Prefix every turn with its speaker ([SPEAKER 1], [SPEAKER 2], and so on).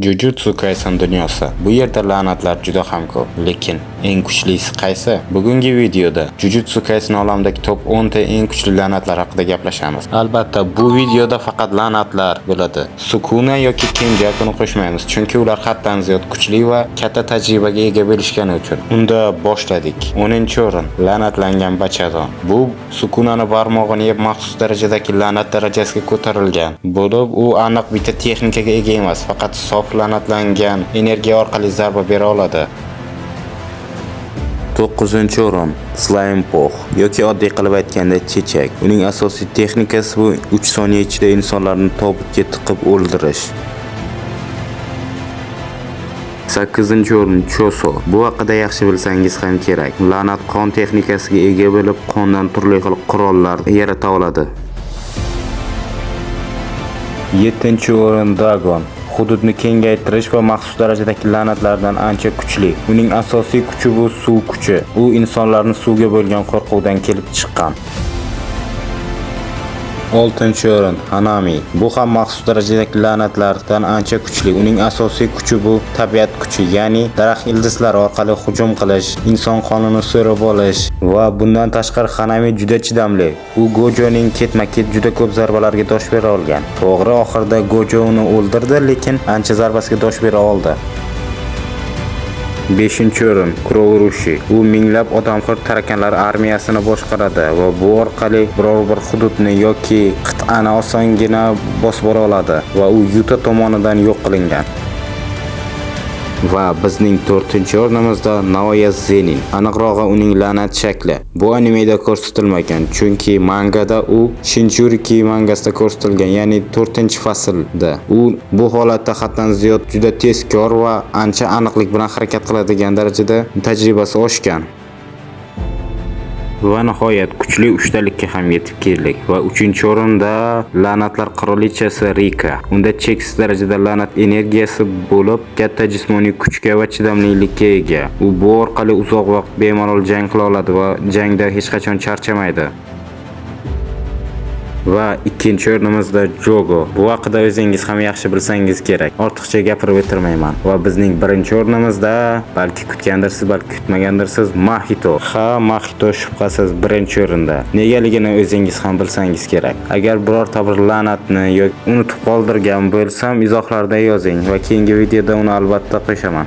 [SPEAKER 1] Jujutsu Kaisen dunyosi. Bu yerda la'natlar juda ham ko'p, lekin eng kuchlisi qaysi? Bugungi videoda Jujutsu Kaisen olamidagi top 10 ta eng kuchli la'natlar haqida gaplashamiz. Albatta, bu videoda faqat la'natlar bo'ladi. Sukuna yoki Kenjakuni qo'shmaymiz, chunki ular haddan ziyod kuchli va katta tajribaga ega bo'lishgani uchun. Unda boshladik. 10-o'rin la'natlangan bachadon. Bu Sukunani barmog'ini yeb maxsus darajadagi la'nat darajasiga ko'tarilgan bo'lib, u aniq bitta texnikaga ega emas, faqat sof la'natlangan energiya orqali zarba bera oladi. 9-o'rin Slime Pog yoki oddiy qilib aytganda chechak. Uning asosiy texnikasi bu 3 soniya ichida insonlarni tobutga tiqib o'ldirish. 8-o'rin Choso. Bu haqida yaxshi bilsangiz ham kerak. La'nat qon texnikasiga ega bo'lib, qondan turli xil qurollar yarata oladi. 7-o'rin Dagon. Hududni kengaytirish va maxsus darajadagi la'natlardan ancha kuchli. Uning asosiy kuchi bu suv kuchi. U insonlarni suvga bo'lgan qo'rquvdan kelib chiqqan. 6-o'rin Hanami. Bu ham maxsus darajadagi la'natlardan ancha kuchli. Uning asosiy kuchi bu tabiat kuchi, ya'ni daraxt ildizlari orqali hujum qilish, inson qonini so'rab olish va bundan tashqari Hanami juda chidamli. U Gojoning ketma-ket juda ko'p zarbalarga dosh bera olgan. To'g'ri, oxirida Gojo uni o'ldirdi, lekin ancha zarbasiga dosh bera oldi. 5-o'rin Kurourushi. U minglab odamxo'r tarakanlar armiyasini boshqaradi va bu orqali biror bir hududni yoki qit'ani osongina bosib bora oladi va u Yuta tomonidan yo'q qilingan. Va bizning 4-o'rnimizda Naoya Zenin. Aniqrog'i uning la'nat shakli. Bu animeda ko'rsatilmagan, chunki mangada u Shinjuriki mangasida ko'rsatilgan, ya'ni 4-faslda. U bu holatda haddan ziyod juda tezkor va ancha aniqlik bilan harakat qiladigan darajada tajribasi oshgan. Va nihoyat kuchli uchtalikka ham yetib keldik va 3-o'rinda la'natlar qirolichasi Rika. Unda cheksiz darajada la'nat energiyasi bo'lib, katta jismoniy kuchga va chidamlilikka ega. U bu orqali uzoq vaqt bemalol jang qila oladi va jangda hech qachon charchamaydi. Va 2-o'rnimizda Jogo. Bu haqida o'zingiz ham yaxshi bilsangiz kerak. Ortiqcha gapirib o'tirmayman. Va bizning 1-o'rnimizda, balki kutgandirsiz, balki kutmagandirsiz, Mahito. Ha, Mahito shubhasiz 1-o'rinda. Negaligini o'zingiz ham bilsangiz kerak. Agar birorta bir la'natni yoki unutib qoldirgan bo'lsam, izohlarda yozing va keyingi videoda uni albatta qo'shaman.